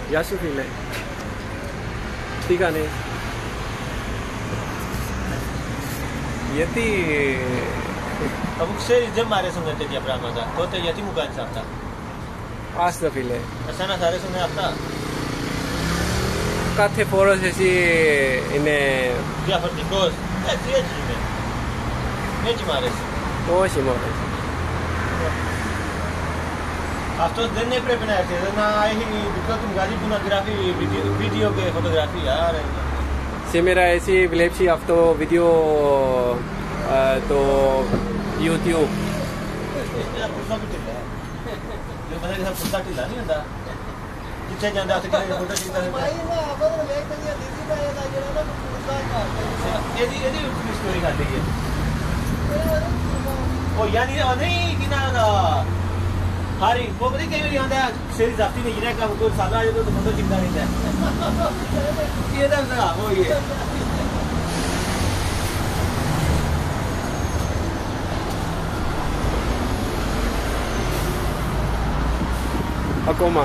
Γεια σου φίλε. Τι κάνεις? Γιατί... Αφού ξέρεις δεν μ' αρέσουν τέτοια πράγματα, τότε γιατί μου κάνεις αυτά? Άστα φίλε. Εσένα σ' αρέσουν αυτά? Κάθε φορός εσύ είναι... Διαφορετικός. Έτσι είναι. Έτσι μ' αρέσει. Όχι μόνο. Αυτός δεν έπρεπε να έρθει, να έχει δικό του μαγαζί που να γράφει βίντεο και φωτογραφία. Άρα... Σήμερα εσύ βλέπεις αυτό το βίντεο το YouTube. Era portatile. Io pensavo che fosse portatile, non da. Chi c'è già andato che è portatile? Ma io no, quando mi hai detto di da girare con portatile. E di una storia di che. Oh, yani नहीं कि ना हारी वो पता क्या मेरी आंदा शेरी जाती नहीं गिरा का कोई साला आए तो बंदा चिंता नहीं है ये ना वो ये Ακόμα.